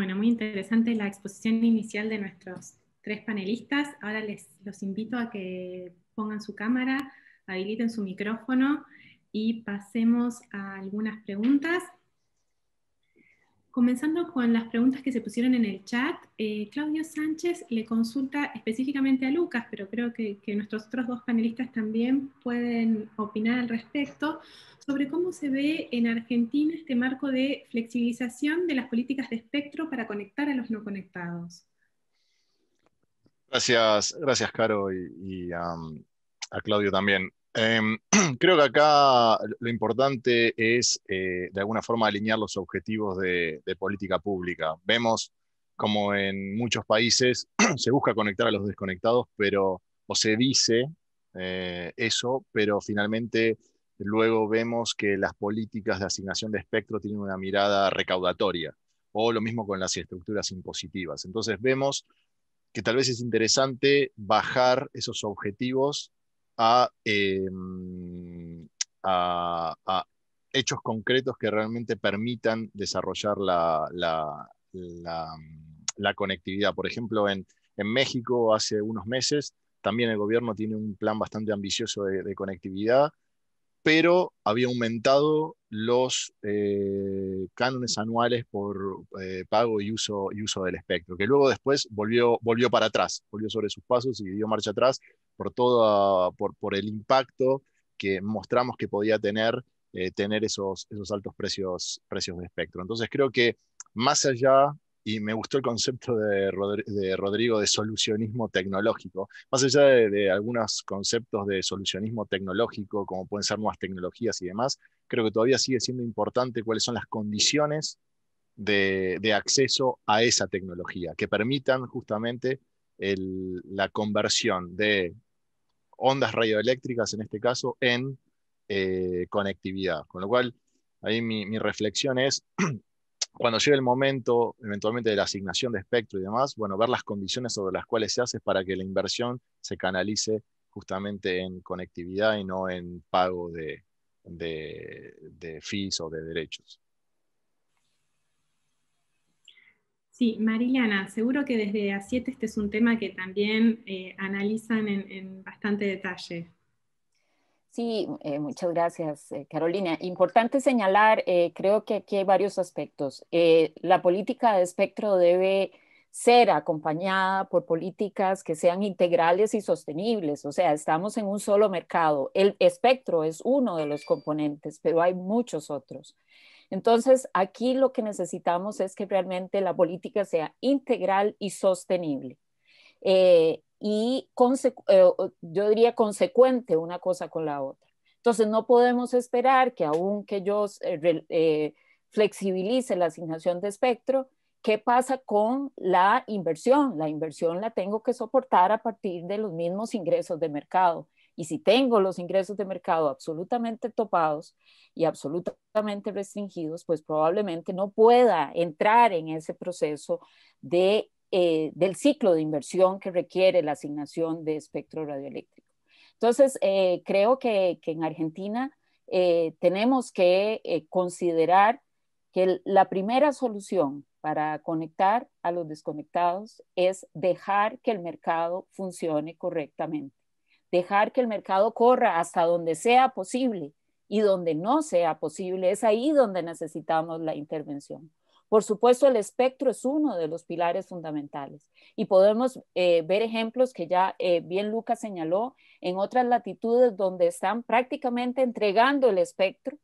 Bueno, muy interesante la exposición inicial de nuestros tres panelistas. Ahora los invito a que pongan su cámara, habiliten su micrófono y pasemos a algunas preguntas. Comenzando con las preguntas que se pusieron en el chat, Claudio Sánchez le consulta específicamente a Lucas, pero creo que nuestros otros dos panelistas también pueden opinar al respecto, sobre cómo se ve en Argentina este marco de flexibilización de las políticas de espectro para conectar a los no conectados. Gracias, Caro, a Claudio también. Creo que acá lo importante es, de alguna forma, alinear los objetivos de política pública. Vemos como en muchos países se busca conectar a los desconectados, o se dice eso, pero finalmente luego vemos que las políticas de asignación de espectro tienen una mirada recaudatoria, o lo mismo con las estructuras impositivas. Entonces vemos que tal vez es interesante bajar esos objetivos a, a hechos concretos que realmente permitan desarrollar la conectividad. Por ejemplo, en México hace unos meses también el gobierno tiene un plan bastante ambicioso de conectividad, pero había aumentado los cánones anuales por pago y uso del espectro, que luego después volvió para atrás, volvió sobre sus pasos y dio marcha atrás por el impacto que mostramos que podía tener esos altos precios de espectro. Entonces creo que más allá, y me gustó el concepto de Rodrigo de solucionismo tecnológico, más allá de algunos conceptos de solucionismo tecnológico, como pueden ser nuevas tecnologías y demás, creo que todavía sigue siendo importante cuáles son las condiciones de acceso a esa tecnología, que permitan justamente la conversión de ondas radioeléctricas, en este caso, en conectividad. Con lo cual, ahí mi reflexión es, cuando llegue el momento, eventualmente, de la asignación de espectro y demás, bueno, ver las condiciones sobre las cuales se hace para que la inversión se canalice justamente en conectividad y no en pago de fees o de derechos. Sí, Mariliana, seguro que desde A7 este es un tema que también analizan en bastante detalle. Sí, muchas gracias, Carolina. Importante señalar, creo que aquí hay varios aspectos. La política de espectro debe ser acompañada por políticas que sean integrales y sostenibles. O sea, estamos en un solo mercado. El espectro es uno de los componentes, pero hay muchos otros. Entonces, aquí lo que necesitamos es que realmente la política sea integral y sostenible. Yo diría consecuente una cosa con la otra. Entonces no podemos esperar que aunque yo flexibilice la asignación de espectro, ¿qué pasa con la inversión? La inversión la tengo que soportar a partir de los mismos ingresos de mercado. Y si tengo los ingresos de mercado absolutamente topados y absolutamente restringidos, pues probablemente no pueda entrar en ese proceso del ciclo de inversión que requiere la asignación de espectro radioeléctrico. Entonces, creo que en Argentina tenemos que considerar que la primera solución para conectar a los desconectados es dejar que el mercado funcione correctamente, dejar que el mercado corra hasta donde sea posible, y donde no sea posible es ahí donde necesitamos la intervención. Por supuesto, el espectro es uno de los pilares fundamentales y podemos ver ejemplos que ya bien Lucas señaló en otras latitudes donde están prácticamente entregando el espectro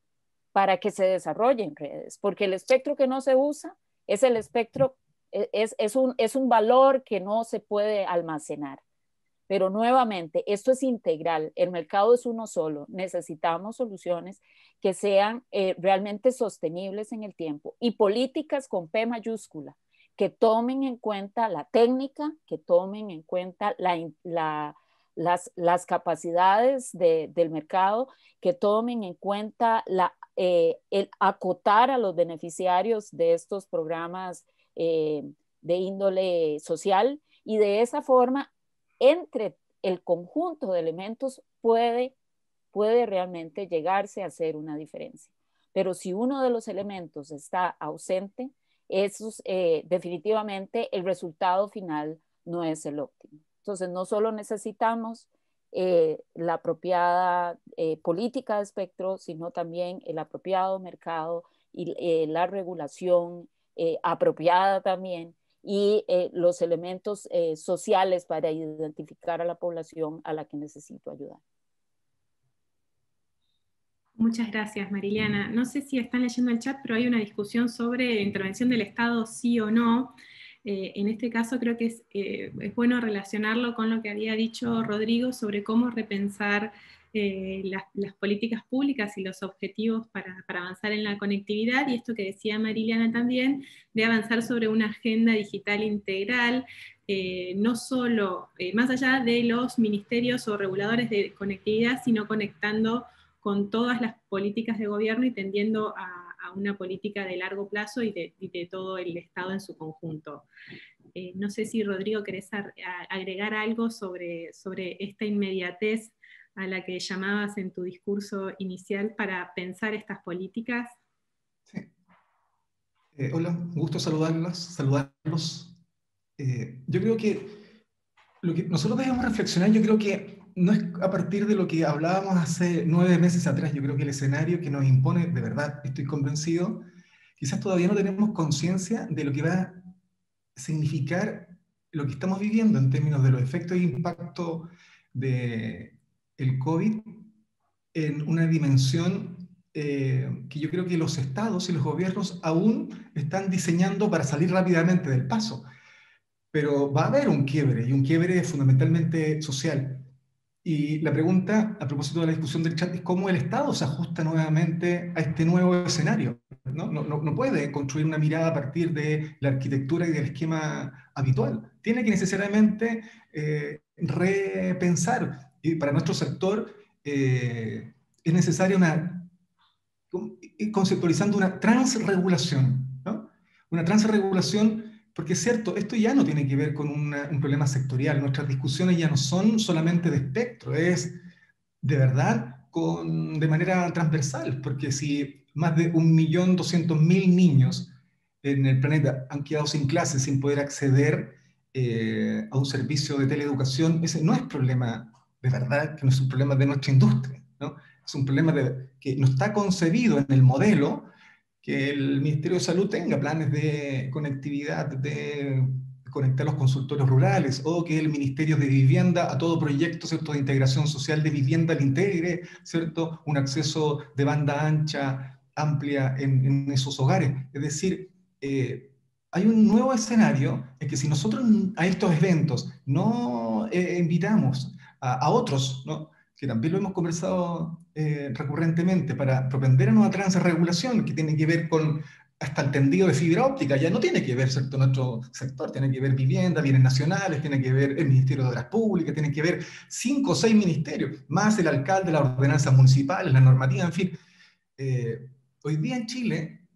para que se desarrollen redes, porque el espectro que no se usa es el espectro, es un valor que no se puede almacenar. Pero nuevamente, esto es integral, el mercado es uno solo, necesitamos soluciones que sean realmente sostenibles en el tiempo y políticas con P mayúscula, que tomen en cuenta la técnica, que tomen en cuenta las capacidades del mercado, que tomen en cuenta el acotar a los beneficiarios de estos programas de índole social, y de esa forma entre el conjunto de elementos puede realmente llegarse a hacer una diferencia. Pero si uno de los elementos está ausente, esos, definitivamente el resultado final no es el óptimo. Entonces, no solo necesitamos la apropiada política de espectro, sino también el apropiado mercado y la regulación apropiada también, y los elementos sociales para identificar a la población a la que necesito ayudar. Muchas gracias, Mariliana. No sé si están leyendo el chat, pero hay una discusión sobre intervención del Estado, sí o no. En este caso creo que es bueno relacionarlo con lo que había dicho Rodrigo sobre cómo repensar las políticas públicas y los objetivos para avanzar en la conectividad, y esto que decía Mariliana también, de avanzar sobre una agenda digital integral, no solo más allá de los ministerios o reguladores de conectividad, sino conectando con todas las políticas de gobierno y tendiendo a una política de largo plazo y de todo el Estado en su conjunto. No sé si, Rodrigo, querés agregar algo sobre esta inmediatez a la que llamabas en tu discurso inicial para pensar estas políticas. Sí. Hola, un gusto saludarlos. Yo creo que lo que nosotros debemos reflexionar, yo creo que no es a partir de lo que hablábamos hace 9 meses atrás. Yo creo que el escenario que nos impone, de verdad, estoy convencido, quizás todavía no tenemos conciencia de lo que va a significar lo que estamos viviendo en términos de los efectos e impacto del COVID en una dimensión que yo creo que los estados y los gobiernos aún están diseñando para salir rápidamente del paso. Pero va a haber un quiebre, y un quiebre fundamentalmente social. Y la pregunta, a propósito de la discusión del chat, es cómo el Estado se ajusta nuevamente a este nuevo escenario. No puede construir una mirada a partir de la arquitectura y del esquema habitual. Tiene que necesariamente repensar. Y para nuestro sector es necesaria conceptualizando una transregulación, ¿no? Una transregulación, porque es cierto, esto ya no tiene que ver con un problema sectorial. Nuestras discusiones ya no son solamente de espectro, es de verdad de manera transversal, porque si más de 1.200.000 niños en el planeta han quedado sin clases, sin poder acceder a un servicio de teleeducación, ese no es problema de verdad, que no es un problema de nuestra industria, ¿no? Es un problema que no está concebido en el modelo que el Ministerio de Salud tenga planes de conectividad, de conectar los consultorios rurales, o que el Ministerio de Vivienda a todo proyecto, ¿cierto?, de integración social de vivienda le integre, ¿cierto?, un acceso de banda ancha amplia en esos hogares. Es decir, hay un nuevo escenario en que si nosotros a estos eventos no invitamos a otros, ¿no?, que también lo hemos conversado recurrentemente, para propender a una transregulación que tiene que ver con hasta el tendido de fibra óptica. Ya no tiene que ver, ¿cierto?, nuestro sector, tiene que ver vivienda, bienes nacionales, tiene que ver el Ministerio de Obras Públicas, tiene que ver 5 o 6 ministerios, más el alcalde, las ordenanzas municipales, la normativa, en fin. Hoy día en Chile,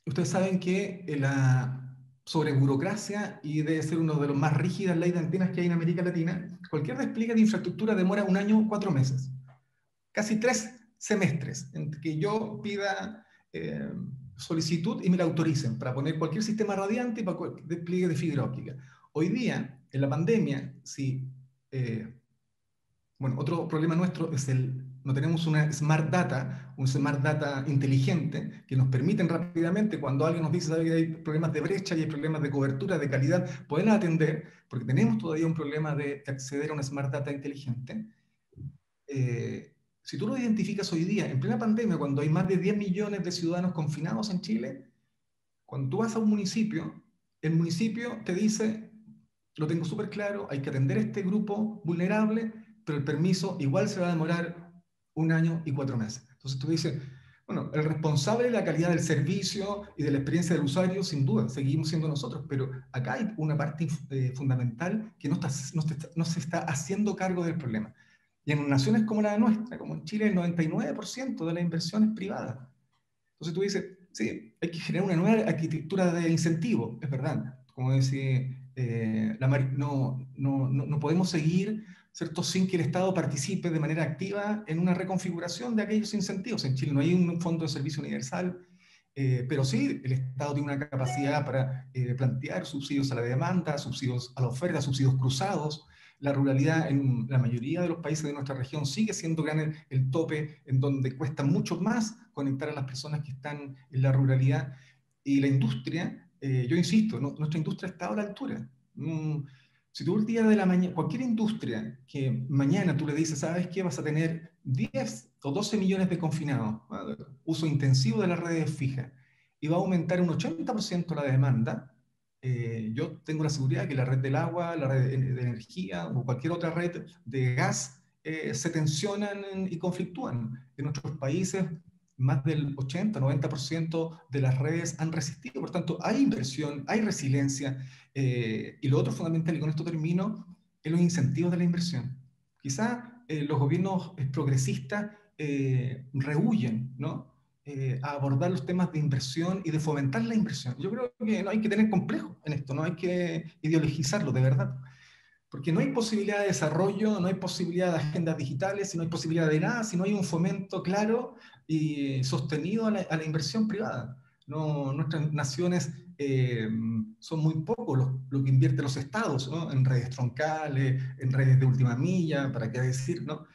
ustedes saben que la sobre burocracia, y debe ser uno de los más rígidas leyes de antenas que hay en América Latina, cualquier despliegue de infraestructura demora 1 año, 4 meses. Casi 3 semestres en que yo pida solicitud y me la autoricen para poner cualquier sistema radiante y para cualquier despliegue de fibra óptica. Hoy día, en la pandemia, bueno, otro problema nuestro es no tenemos una smart data inteligente que nos permiten rápidamente, cuando alguien nos dice, ¿sabe?, que hay problemas de brecha y hay problemas de cobertura, de calidad, poder atender, porque tenemos todavía un problema de acceder a una smart data inteligente. Si tú lo identificas hoy día, en plena pandemia, cuando hay más de 10 millones de ciudadanos confinados en Chile, cuando tú vas a un municipio, el municipio te dice, lo tengo súper claro, hay que atender a este grupo vulnerable, pero el permiso igual se va a demorar 1 año y 4 meses. Entonces tú dices, bueno, el responsable de la calidad del servicio y de la experiencia del usuario, sin duda, seguimos siendo nosotros, pero acá hay una parte fundamental que no se está haciendo cargo del problema. Y en naciones como la nuestra, como en Chile, el 99% de la inversión es privada. Entonces tú dices, sí, hay que generar una nueva arquitectura de incentivo, es verdad. Como decía, no podemos seguir, ¿cierto?, sin que el Estado participe de manera activa en una reconfiguración de aquellos incentivos. En Chile no hay un fondo de servicio universal, pero sí, el Estado tiene una capacidad para plantear subsidios a la demanda, subsidios a la oferta, subsidios cruzados. La ruralidad en la mayoría de los países de nuestra región sigue siendo gran el tope, en donde cuesta mucho más conectar a las personas que están en la ruralidad. Y la industria, yo insisto, nuestra industria está a la altura. Si tú el día de la mañana, cualquier industria que mañana tú le dices, ¿sabes qué? Vas a tener 10 o 12 millones de confinados, ¿no? Uso intensivo de las redes fijas, y va a aumentar un 80% la demanda. Yo tengo la seguridad que la red del agua, la red de energía o cualquier otra red de gas se tensionan y conflictúan. En nuestros países, más del 80-90% de las redes han resistido. Por tanto, hay inversión, hay resiliencia. Y lo otro fundamental, y con esto termino, es los incentivos de la inversión. Quizá los gobiernos progresistas rehuyen, ¿no? A abordar los temas de inversión y de fomentar la inversión. Yo creo que no hay que tener complejo en esto, no hay que ideologizarlo de verdad, porque no hay posibilidad de desarrollo, no hay posibilidad de agendas digitales, si no hay posibilidad de nada, si no hay un fomento claro y sostenido a la inversión privada. No, nuestras naciones son muy pocos lo que invierten los estados, ¿no? En redes troncales, en redes de última milla, para qué decir, ¿no?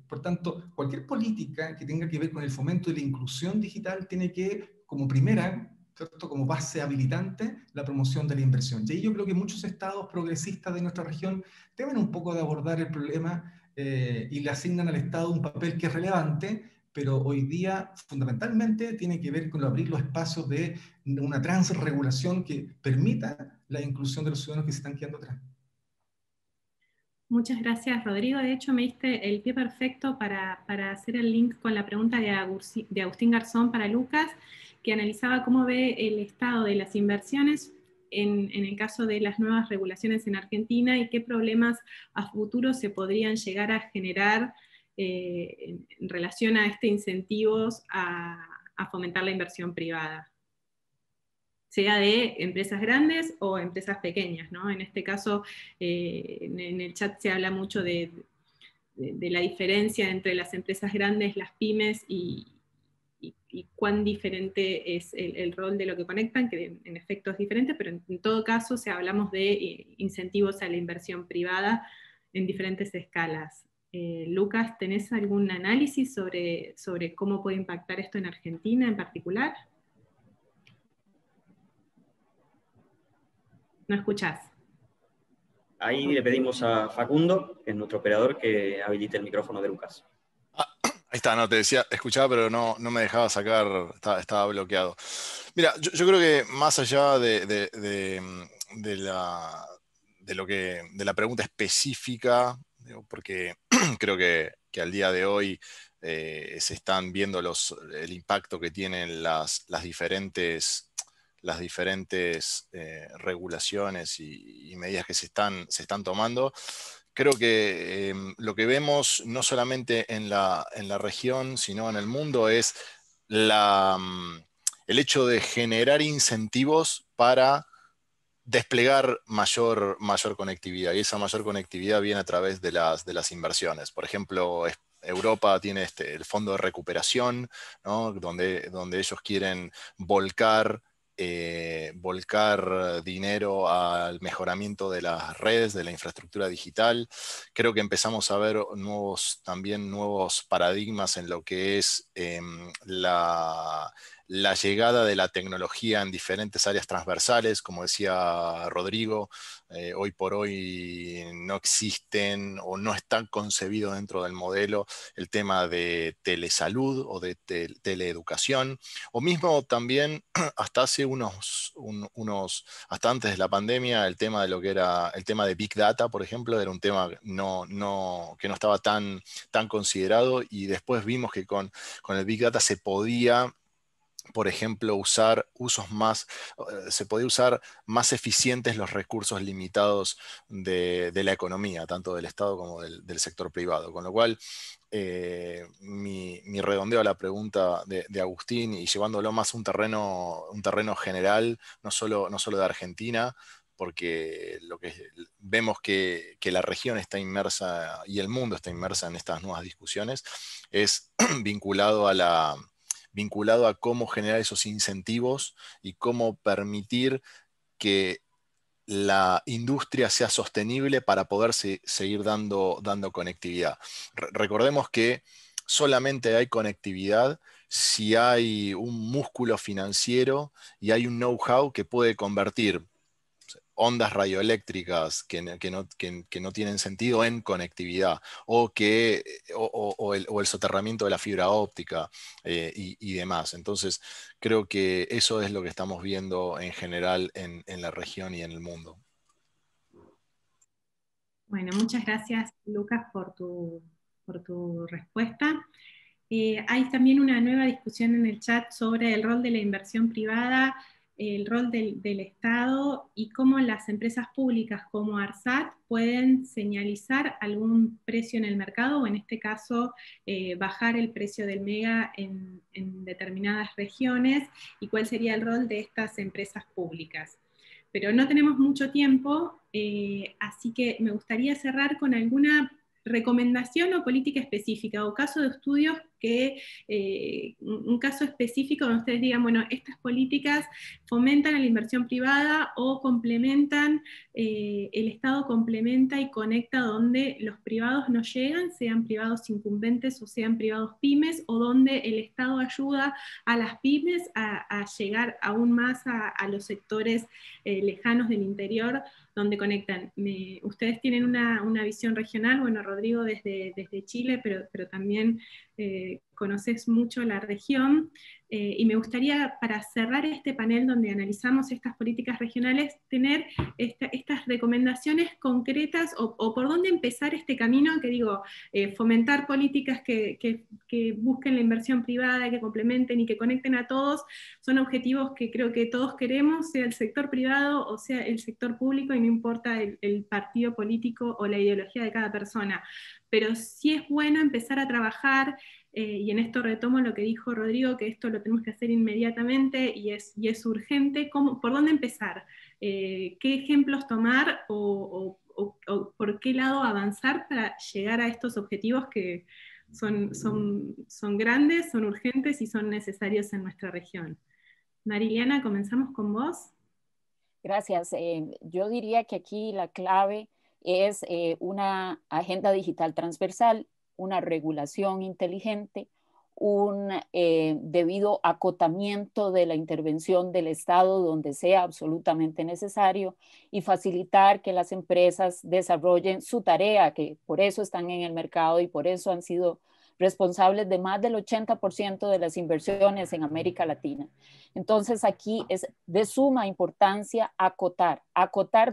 Por tanto, cualquier política que tenga que ver con el fomento de la inclusión digital tiene que, como primera, ¿cierto?, como base habilitante, la promoción de la inversión. Y ahí yo creo que muchos estados progresistas de nuestra región deben un poco de abordar el problema y le asignan al Estado un papel que es relevante, pero hoy día fundamentalmente tiene que ver con abrir los espacios de una transregulación que permita la inclusión de los ciudadanos que se están quedando atrás. Muchas gracias, Rodrigo. De hecho, me diste el pie perfecto para hacer el link con la pregunta de Agustín Garzón para Lucas, que analizaba cómo ve el estado de las inversiones en el caso de las nuevas regulaciones en Argentina y qué problemas a futuro se podrían llegar a generar en relación a incentivos a fomentar la inversión privada, sea de empresas grandes o empresas pequeñas, ¿no? En este caso, en el chat se habla mucho de la diferencia entre las empresas grandes, las pymes y cuán diferente es el rol de lo que conectan, que en efecto es diferente, pero en todo caso si hablamos de incentivos a la inversión privada en diferentes escalas. Lucas, ¿tenés algún análisis sobre cómo puede impactar esto en Argentina en particular? No escuchás. Ahí le pedimos a Facundo, que es nuestro operador, que habilite el micrófono de Lucas. Ahí está, no, te decía, escuchaba, pero no me dejaba sacar, estaba bloqueado. Mira, yo creo que más allá de la pregunta específica, digo, porque creo que al día de hoy se están viendo el impacto que tienen las diferentes regulaciones y medidas que se están tomando. Creo que lo que vemos no solamente en la región, sino en el mundo, es el hecho de generar incentivos para desplegar mayor conectividad, y esa mayor conectividad viene a través de las inversiones. Por ejemplo, Europa tiene el fondo de recuperación, ¿no? donde ellos quieren volcar dinero al mejoramiento de las redes, de la infraestructura digital. Creo que empezamos a ver también nuevos paradigmas en lo que es la llegada de la tecnología en diferentes áreas transversales. Como decía Rodrigo, hoy por hoy no existen o no están concebidos dentro del modelo el tema de telesalud o de teleeducación, o mismo también hasta hace hasta antes de la pandemia, el tema de lo que era el tema de Big Data, por ejemplo, era un tema que no estaba tan considerado, y después vimos que con el Big Data se podía, por ejemplo, se podía usar más eficientes los recursos limitados de la economía, tanto del Estado como del sector privado. Con lo cual, mi redondeo a la pregunta de Agustín, y llevándolo más a un terreno general, no solo de Argentina, porque vemos que la región está inmersa y el mundo está inmersa en estas nuevas discusiones, es vinculado vinculado a cómo generar esos incentivos y cómo permitir que la industria sea sostenible para poder seguir dando conectividad. Recordemos que solamente hay conectividad si hay un músculo financiero y hay un know-how que puede convertir ondas radioeléctricas que no tienen sentido en conectividad, o el soterramiento de la fibra óptica y demás. Entonces, creo que eso es lo que estamos viendo en general en la región y en el mundo. Bueno, muchas gracias, Lucas, por tu respuesta. Hay también una nueva discusión en el chat sobre el rol de la inversión privada, el rol del Estado y cómo las empresas públicas como ARSAT pueden señalizar algún precio en el mercado, o en este caso bajar el precio del mega en determinadas regiones, y cuál sería el rol de estas empresas públicas. Pero no tenemos mucho tiempo, así que me gustaría cerrar con alguna recomendación o política específica, o caso de estudios un caso específico donde ustedes digan, bueno, estas políticas fomentan a la inversión privada o complementan, el Estado complementa y conecta donde los privados no llegan, sean privados incumbentes o sean privados pymes, o donde el Estado ayuda a las pymes a llegar aún más a los sectores lejanos del interior, donde conectan. Ustedes tienen una visión regional, bueno, Rodrigo desde Chile, pero también conoces mucho la región, y me gustaría, para cerrar este panel donde analizamos estas políticas regionales, tener estas recomendaciones concretas, o por dónde empezar este camino, que digo, fomentar políticas que busquen la inversión privada, que complementen y que conecten a todos, son objetivos que creo que todos queremos, sea el sector privado o sea el sector público, y no importa el partido político o la ideología de cada persona. Pero sí es bueno empezar a trabajar, y en esto retomo lo que dijo Rodrigo, que esto lo tenemos que hacer inmediatamente y es urgente. ¿Por dónde empezar? ¿Qué ejemplos tomar o por qué lado avanzar para llegar a estos objetivos que son grandes, son urgentes y son necesarios en nuestra región? Mariliana, comenzamos con vos. Gracias. Yo diría que aquí la clave es una agenda digital transversal, una regulación inteligente, un debido acotamiento de la intervención del Estado donde sea absolutamente necesario, y facilitar que las empresas desarrollen su tarea, que por eso están en el mercado y por eso han sido responsables de más del 80% de las inversiones en América Latina. Entonces aquí es de suma importancia acotar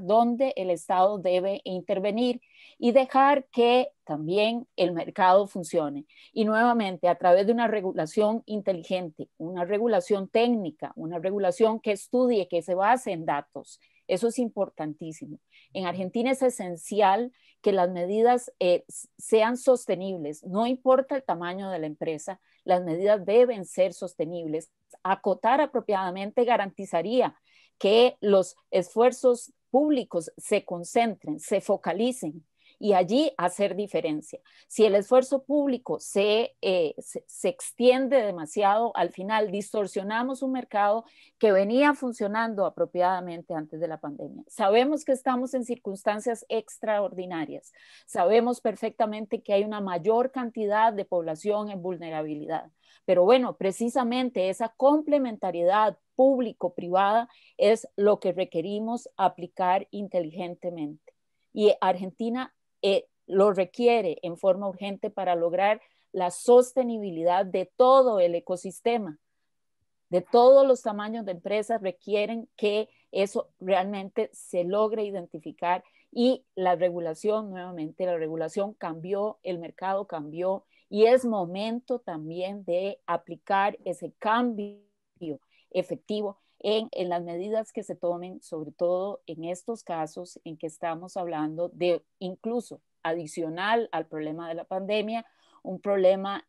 dónde el Estado debe intervenir y dejar que también el mercado funcione. Y nuevamente, a través de una regulación inteligente, una regulación técnica, una regulación que estudie, que se base en datos. Eso es importantísimo. En Argentina es esencial que las medidas sean sostenibles. No importa el tamaño de la empresa, las medidas deben ser sostenibles. Acotar apropiadamente garantizaría que los esfuerzos públicos se concentren, se focalicen, y allí hacer diferencia. Si el esfuerzo público se extiende demasiado, al final distorsionamos un mercado que venía funcionando apropiadamente antes de la pandemia. Sabemos que estamos en circunstancias extraordinarias. Sabemos perfectamente que hay una mayor cantidad de población en vulnerabilidad. Pero bueno, precisamente esa complementariedad público-privada es lo que requerimos aplicar inteligentemente. Y Argentina lo requiere en forma urgente para lograr la sostenibilidad de todo el ecosistema. De todos los tamaños de empresas requieren que eso realmente se logre identificar, y la regulación, nuevamente, la regulación cambió, el mercado cambió, y es momento también de aplicar ese cambio efectivo en las medidas que se tomen, sobre todo en estos casos en que estamos hablando de, incluso adicional al problema de la pandemia, un problema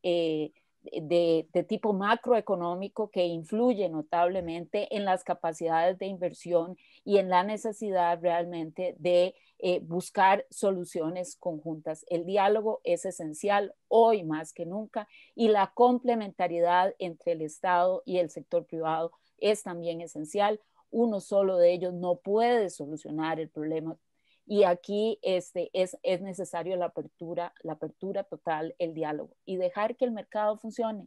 de tipo macroeconómico que influye notablemente en las capacidades de inversión y en la necesidad realmente de buscar soluciones conjuntas. El diálogo es esencial hoy más que nunca y la complementariedad entre el Estado y el sector privado es también esencial. Uno solo de ellos no puede solucionar el problema. Y aquí es necesario la apertura total, el diálogo y dejar que el mercado funcione.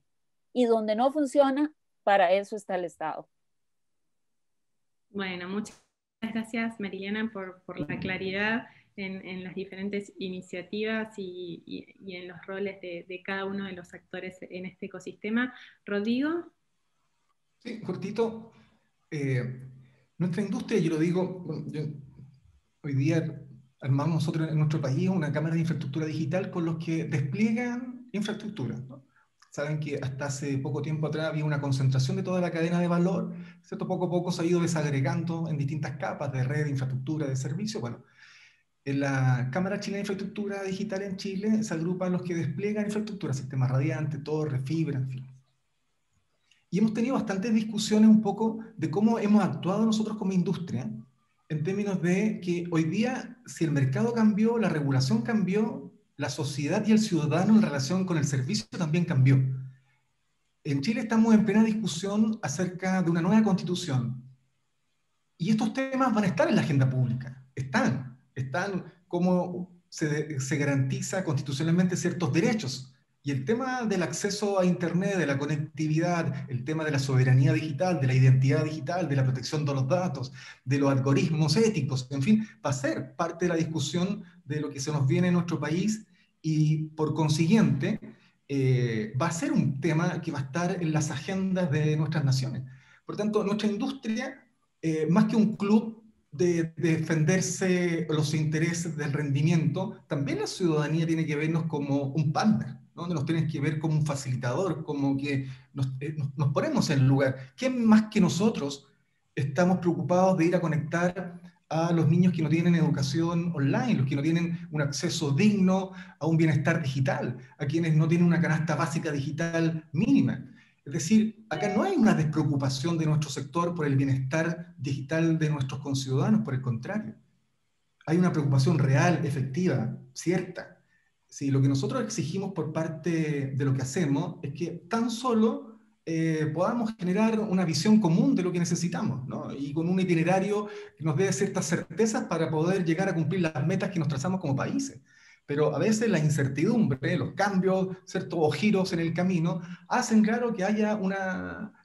Y donde no funciona, para eso está el Estado. Bueno, muchas gracias, Marilena, por la claridad en las diferentes iniciativas y en los roles de cada uno de los actores en este ecosistema. Rodrigo. Sí, cortito. Nuestra industria, yo lo digo, hoy día armamos nosotros en nuestro país una cámara de infraestructura digital con los que despliegan infraestructura, ¿no? Saben que hasta hace poco tiempo atrás había una concentración de toda la cadena de valor, ¿cierto? Poco a poco se ha ido desagregando en distintas capas de red, de infraestructura, de servicio. Bueno, en la Cámara Chilena de Infraestructura Digital en Chile se agrupan los que despliegan infraestructura, sistemas radiantes, torres, fibra, en fin. Y hemos tenido bastantes discusiones un poco de cómo hemos actuado nosotros como industria, en términos de que hoy día, si el mercado cambió, la regulación cambió, la sociedad y el ciudadano en relación con el servicio también cambió. En Chile estamos en plena discusión acerca de una nueva constitución. Y estos temas van a estar en la agenda pública. Están cómo se garantiza constitucionalmente ciertos derechos. Y el tema del acceso a Internet, de la conectividad, el tema de la soberanía digital, de la identidad digital, de la protección de los datos, de los algoritmos éticos, en fin, va a ser parte de la discusión de lo que se nos viene en nuestro país y por consiguiente va a ser un tema que va a estar en las agendas de nuestras naciones. Por tanto, nuestra industria, más que un club de defenderse los intereses del rendimiento, también la ciudadanía tiene que vernos como un partner, ¿no? Nos tienen que ver como un facilitador, como que nos ponemos en el lugar. ¿Quién más que nosotros estamos preocupados de ir a conectar a los niños que no tienen educación online, los que no tienen un acceso digno a un bienestar digital, a quienes no tienen una canasta básica digital mínima? Es decir, acá no hay una despreocupación de nuestro sector por el bienestar digital de nuestros conciudadanos, por el contrario. Hay una preocupación real, efectiva, cierta. Sí, lo que nosotros exigimos por parte de lo que hacemos es que tan solo podamos generar una visión común de lo que necesitamos, ¿no? Y con un itinerario que nos dé ciertas certezas para poder llegar a cumplir las metas que nos trazamos como países. Pero a veces la incertidumbre, los cambios, ¿cierto? O giros en el camino, hacen claro que haya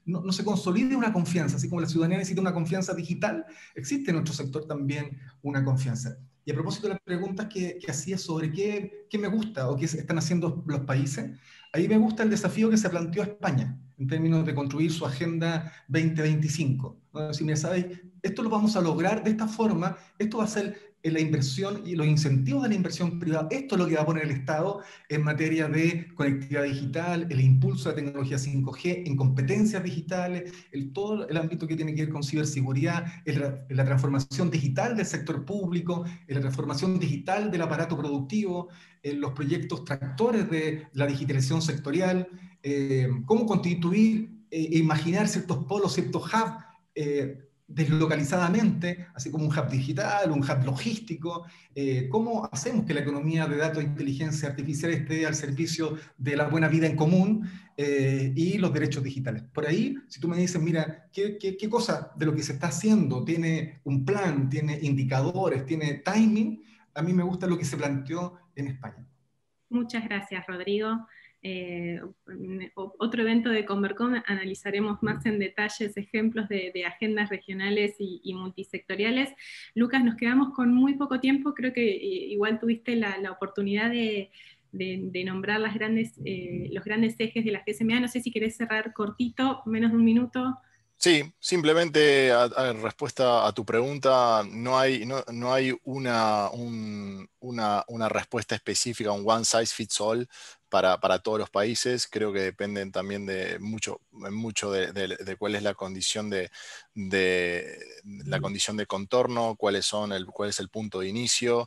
no se consolide una confianza, así como la ciudadanía necesita una confianza digital, existe en nuestro sector también una confianza. Y a propósito de las preguntas que hacía sobre qué me gusta o qué están haciendo los países, ahí me gusta el desafío que se planteó España en términos de construir su Agenda 2025. ¿No? Si me sabéis, esto lo vamos a lograr de esta forma, esto va a ser la inversión y los incentivos de la inversión privada. Esto es lo que va a poner el Estado en materia de conectividad digital, el impulso de la tecnología 5G, en competencias digitales, todo el ámbito que tiene que ver con ciberseguridad, la transformación digital del sector público, la transformación digital del aparato productivo, los proyectos tractores de la digitalización sectorial, cómo constituir e imaginar ciertos polos, ciertos hubs deslocalizadamente, así como un hub digital, un hub logístico, cómo hacemos que la economía de datos e inteligencia artificial esté al servicio de la buena vida en común y los derechos digitales. Por ahí, si tú me dices, mira, ¿qué cosa de lo que se está haciendo tiene un plan, tiene indicadores, tiene timing? A mí me gusta lo que se planteó en España. Muchas gracias, Rodrigo. Otro evento de Convercom analizaremos más en detalles ejemplos de agendas regionales y multisectoriales. Lucas, nos quedamos con muy poco tiempo, creo que igual tuviste la oportunidad de nombrar los grandes ejes de la GSMA. No sé si querés cerrar cortito, menos de un minuto. Sí, simplemente respuesta a tu pregunta, no hay una respuesta específica, un one size fits all para todos los países. Creo que dependen también de mucho de cuál es la condición de contorno, cuál es el punto de inicio.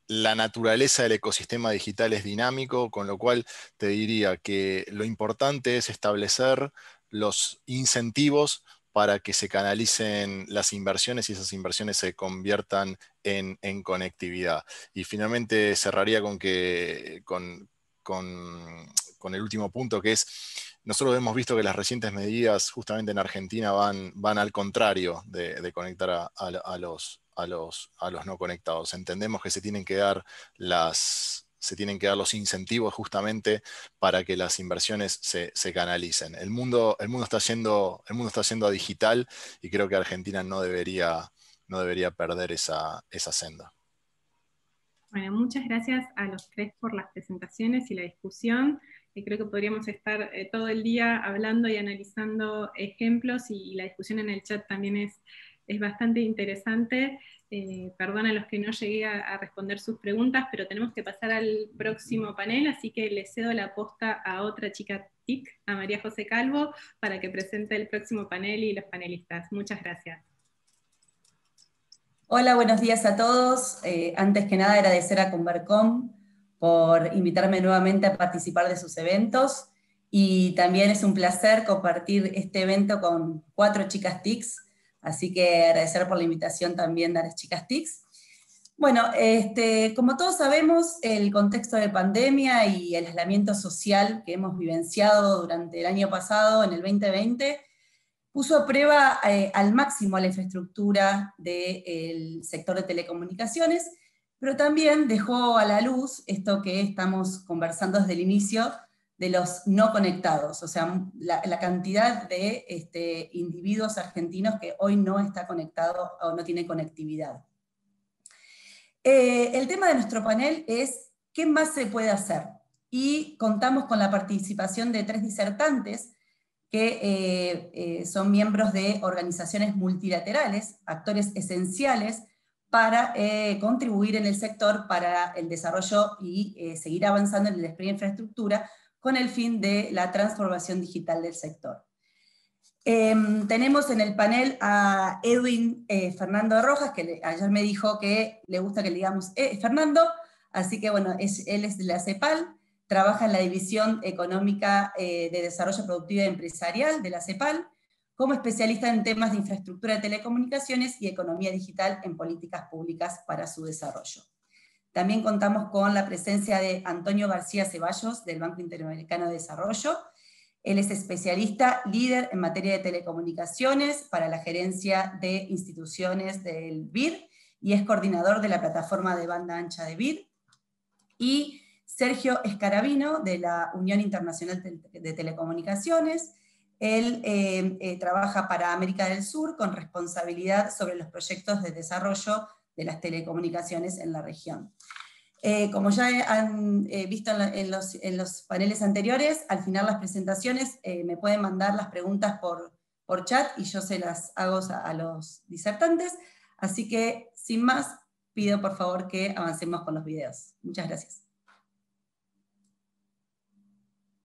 la naturaleza del ecosistema digital es dinámico, con lo cual te diría que lo importante es establecer los incentivos para que se canalicen las inversiones y esas inversiones se conviertan en conectividad. Y finalmente cerraría con el último punto, que es, nosotros hemos visto que las recientes medidas justamente en Argentina van al contrario de conectar a los no conectados. Entendemos que se tienen que dar los incentivos justamente para que las inversiones se canalicen. El mundo está yendo a digital, y creo que Argentina no debería perder esa senda. Bueno, muchas gracias a los tres por las presentaciones y la discusión. Creo que podríamos estar todo el día hablando y analizando ejemplos, y la discusión en el chat también es bastante interesante. Perdón a los que no llegué a responder sus preguntas, pero tenemos que pasar al próximo panel, así que le cedo la posta a otra chica TIC, a María José Calvo, para que presente el próximo panel y los panelistas. Muchas gracias. Hola, buenos días a todos. Antes que nada, agradecer a Convercom por invitarme nuevamente a participar de sus eventos, y también es un placer compartir este evento con 4 chicas TICs, así que agradecer por la invitación también a las chicas TICs. Bueno, como todos sabemos, el contexto de pandemia y el aislamiento social que hemos vivenciado durante el año pasado, en el 2020, puso a prueba al máximo la infraestructura del sector de telecomunicaciones, pero también dejó a la luz esto que estamos conversando desde el inicio, de los no conectados, o sea, la cantidad de individuos argentinos que hoy no está conectado o no tiene conectividad. El tema de nuestro panel es ¿qué más se puede hacer? Y contamos con la participación de 3 disertantes que son miembros de organizaciones multilaterales, actores esenciales para contribuir en el sector para el desarrollo y seguir avanzando en el despliegue de infraestructura con el fin de la transformación digital del sector. Tenemos en el panel a Edwin Fernando Rojas, que ayer me dijo que le gusta que le digamos Fernando, así que bueno, él es de la CEPAL, trabaja en la División Económica de Desarrollo Productivo y Empresarial de la CEPAL, como especialista en temas de infraestructura de telecomunicaciones y economía digital en políticas públicas para su desarrollo. También contamos con la presencia de Antonio García Ceballos, del Banco Interamericano de Desarrollo. Él es especialista, líder en materia de telecomunicaciones para la gerencia de instituciones del BID, y es coordinador de la plataforma de banda ancha de BID. Y Sergio Escarabino, de la Unión Internacional de Telecomunicaciones. Él trabaja para América del Sur con responsabilidad sobre los proyectos de desarrollo de las telecomunicaciones en la región. Como ya han visto en los paneles anteriores, al final las presentaciones me pueden mandar las preguntas por chat y yo se las hago a los disertantes. Así que, sin más, pido por favor que avancemos con los videos. Muchas gracias.